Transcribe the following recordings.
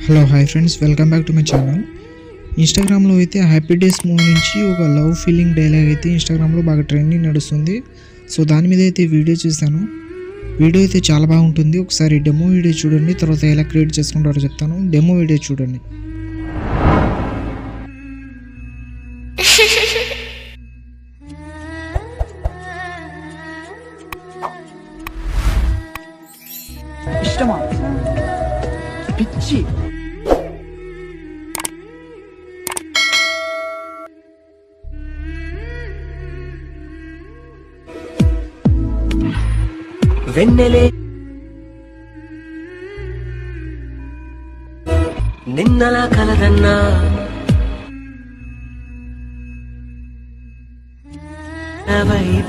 Hello hi friends, welcome back to my channel. ఇన్స్టాగ్రామ్లో అయితే happy days movie నుంచి ఒక లవ్ ఫీలింగ్ డైలాగ్ అయితే ఇన్స్టాగ్రామ్లో బాగా ట్రెండింగ్ నడుస్తుంది. సో దాని మీద అయితే వీడియో చేశాను. వీడియో అయితే చాలా బాగుంటుంది. ఒకసారి డెమో వీడియో చూడండి, తర్వాత ఎలా క్రియేట్ చేసుకుంటారో చెప్తాను. డెమో వీడియో చూడండి. ఇష్టమా పిచ్చి వెన్నెలే నిన్నలా కలదన్నా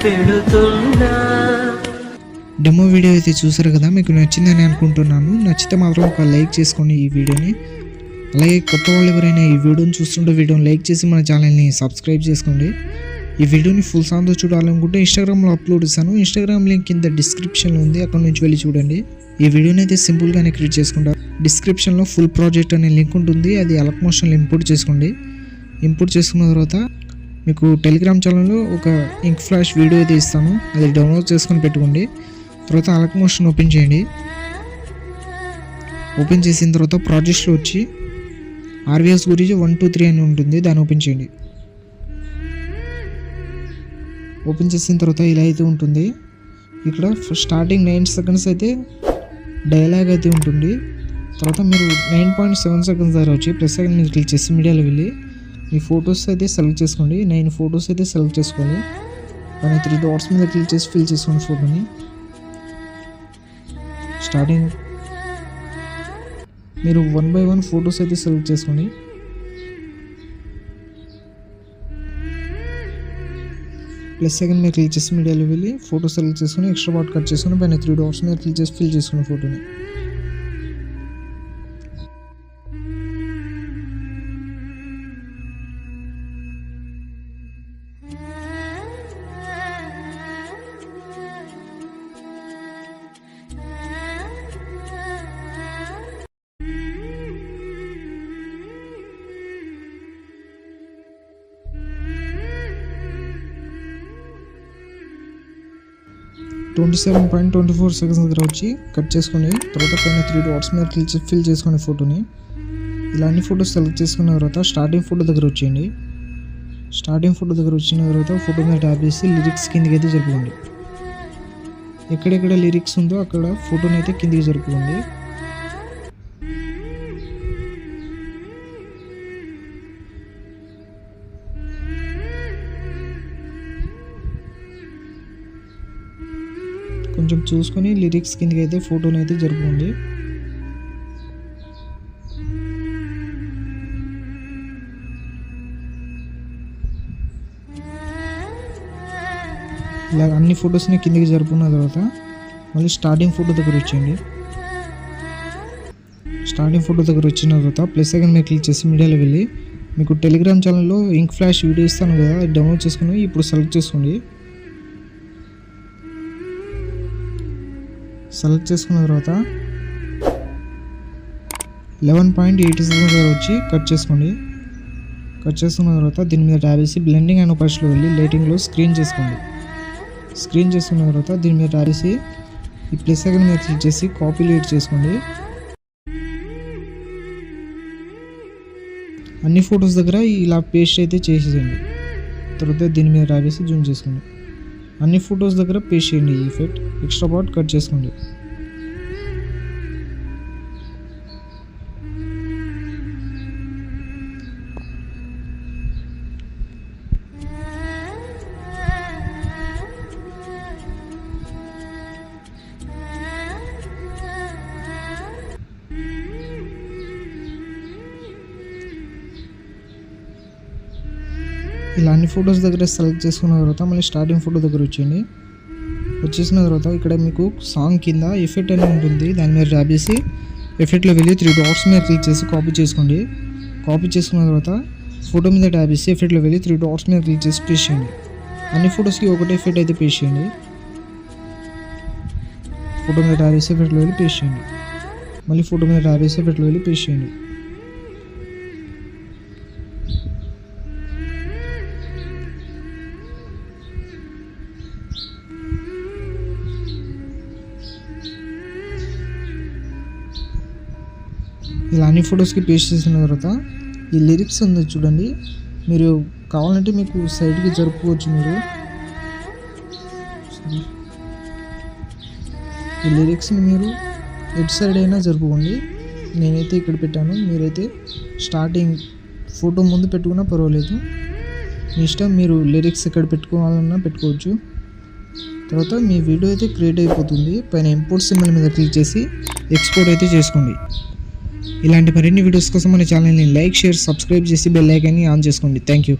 పెడుతున్నా. డెమో వీడియో అయితే చూసారు కదా, మీకు నచ్చిందని అనుకుంటున్నాను. నచ్చితే మాత్రం ఒక లైక్ చేసుకోండి ఈ వీడియోని. అలాగే కొత్త వాళ్ళు ఎవరైనా ఈ వీడియోని చూస్తుంటే వీడియోని లైక్ చేసి మన ఛానల్ని సబ్స్క్రైబ్ చేసుకోండి. ఈ వీడియోని ఫుల్ సాంగ్తో చూడాలనుకుంటే ఇన్స్టాగ్రామ్లో అప్లోడ్ చేశాను. ఇన్స్టాగ్రామ్ లింక్ కింద డిస్క్రిప్షన్లో ఉంది, అక్కడ నుంచి వెళ్ళి చూడండి. ఈ వీడియోని అయితే సింపుల్గానే క్రియేట్ చేసుకుంటారు. డిస్క్రిప్షన్లో ఫుల్ ప్రాజెక్ట్ అనే లింక్ ఉంటుంది, అది అలక్మోషన్లో ఇంపోర్ట్ చేసుకోండి. ఇంపోర్ట్ చేసుకున్న తర్వాత మీకు టెలిగ్రామ్ ఛానల్లో ఒక ఇంక్ ఫ్లాష్ వీడియో అయితే ఇస్తాను, అది డౌన్లోడ్ చేసుకొని పెట్టుకోండి. తర్వాత అలక్మోషన్ ఓపెన్ చేయండి. ఓపెన్ చేసిన తర్వాత ప్రాజెక్ట్స్లో వచ్చి ఆర్వీఎస్ గురించి 1 2 3 అని ఉంటుంది, దాన్ని ఓపెన్ చేయండి. ఓపెన్ చేసిన తర్వాత ఇలా అయితే ఉంటుంది. ఇక్కడ స్టార్టింగ్ 9 సెకండ్స్ అయితే డైలాగ్ అయితే ఉంటుంది. తర్వాత మీరు 9.7 సెకండ్స్ దగ్గర వచ్చి ప్లస్ సెకండ్ మీద క్లిక్ చేసి మీడియాలో వెళ్ళి మీ ఫొటోస్ అయితే సెలెక్ట్ చేసుకోండి. 9 ఫొటోస్ అయితే సెలెక్ట్ చేసుకోండి. దాని 3 డాట్స్ మీద క్లిక్ చేసి ఫిల్ చేసుకోండి ఫోటోని. స్టార్టింగ్ మీరు 1 by 1 ఫొటోస్ అయితే సెలెక్ట్ చేసుకోండి. ప్లస్ సెకండ్ మీద క్లిక్ చేసి మీడియాలో వెళ్ళి ఫోటో సెలెక్ట్ చేసుకుని ఎక్స్ట్రా పార్ట్ కట్ చేసుకుని పైన 3 డాట్స్ మీద క్లిక్ చేసి ఫిల్ చేసుకుని ఫోటోని. (27.24 సెకండ్స్ దగ్గర వచ్చి కట్ చేసుకుని తర్వాత పైన 3 డాట్స్ మీద క్లిక్ చేసి ఫిల్ చేసుకునే ఫోటోని. ఇలా అన్ని ఫోటోస్ సెలెక్ట్ చేసుకున్న తర్వాత స్టార్టింగ్ ఫోటో దగ్గర వచ్చేయండి. స్టార్టింగ్ ఫోటో దగ్గర వచ్చిన తర్వాత ఫోటో మీద ట్యాప్ చేసి లిరిక్స్ కిందికి అయితే జరుపుకోండి. ఎక్కడెక్కడ లిరిక్స్ ఉందో అక్కడ ఫోటోని అయితే కిందికి జరుపుకోండి. కొంచెం చూసుకొని లిరిక్స్ కిందకి అయితే ఫోటోని అయితే జరుపుకోండి. ఇలా అన్ని ఫొటోస్ని కిందకి జరుపుకున్న తర్వాత మళ్ళీ స్టార్టింగ్ ఫోటో దగ్గర వచ్చేయండి. స్టార్టింగ్ ఫోటో దగ్గర వచ్చిన తర్వాత ప్లస్ సెకండ్ మీద క్లిక్ చేసి మీడియాలో వెళ్ళి మీకు టెలిగ్రామ్ ఛానల్లో ఇంక్ ఫ్లాష్ వీడియో ఇస్తాను కదా, అది డౌన్లోడ్ చేసుకుని ఇప్పుడు సెలెక్ట్ చేసుకోండి. సెలెక్ట్ చేసుకున్న తర్వాత 11.87 దగ్గర వచ్చి కట్ చేసుకోండి. కట్ చేసుకున్న తర్వాత దీని మీద ట్యాబ్ చేసి బ్లెండింగ్ అండ్ ఒపాసిటీలో వెళ్ళి లైటింగ్లో స్క్రీన్ చేసుకోండి. స్క్రీన్ చేసుకున్న తర్వాత దీని మీద ట్యాబ్ చేసి ఈ ప్లస్ సెకండ్ మీద క్లిక్ చేసి కాపీ లీడ్ చేసుకోండి. అన్ని ఫొటోస్ దగ్గర ఇలా పేస్ట్ అయితే చేసేయండి. తర్వాత దీని మీద ట్యాబ్ చేసి జూమ్ చేసుకోండి. అన్ని ఫొటోస్ దగ్గర పేస్ట్ చేయండి. ఈ ఎఫెక్ట్ ఎక్స్ట్రా పార్ట్ కట్ చేసుకోండి. ఇలా అన్ని ఫొటోస్ దగ్గర సెలెక్ట్ చేసుకున్న తర్వాత మళ్ళీ స్టార్టింగ్ ఫోటో దగ్గర వచ్చేయండి. వచ్చేసిన తర్వాత ఇక్కడ మీకు సాంగ్ కింద ఎఫెక్ట్ అనేది ఉంటుంది, దాని మీద ట్యాప్ చేసి ఎఫెక్ట్లో వెళ్ళి 3 డాట్స్ మీద క్లిక్ చేసి కాపీ చేసుకోండి. కాపీ చేసుకున్న తర్వాత ఫోటో మీద ట్యాప్ చేసి ఎఫెక్ట్లో వెళ్ళి 3 డాట్స్ మీద క్లిక్ చేసి పేస్ట్ చేయండి. అన్ని ఫొటోస్కి ఒకటే ఎఫెక్ట్ అయితే పేస్ట్ చేయండి. ఫోటో మీద ట్యాప్ చేసి ఎఫెక్ట్లో వెళ్ళి పేస్ట్ చేయండి. మళ్ళీ ఫోటో మీద ట్యాప్ చేసి ఎఫెక్ట్లో వెళ్ళి పేస్ట్ చేయండి. ఇలా అన్ని ఫొటోస్కి పేస్ట్ చేసిన తర్వాత ఈ లిరిక్స్ ఉంది చూడండి, మీరు కావాలంటే మీకు సైడ్కి జరుపుకోవచ్చు. మీరు ఈ లిరిక్స్ని మీరు ఎటు సైడ్ అయినా జరుపుకోండి. నేనైతే ఇక్కడ పెట్టాను, మీరైతే స్టార్టింగ్ ఫోటో ముందు పెట్టుకున్నా పర్వాలేదు, మీ ఇష్టం. మీరు లిరిక్స్ ఎక్కడ పెట్టుకోవాలన్నా పెట్టుకోవచ్చు. తర్వాత మీ వీడియో అయితే క్రియేట్ అయిపోతుంది. పైన ఇంపోర్ట్ సింబల్ మీద క్లిక్ చేసి ఎక్స్పోర్ట్ అయితే చేసుకోండి. ఇలాంటి మరిన్ని వీడియోస్ కోసం మన ఛానల్ని లైక్, షేర్, సబ్స్క్రైబ్ చేసి బెల్ ఐకాన్ని ఆన్ చేసుకోండి. Thank you.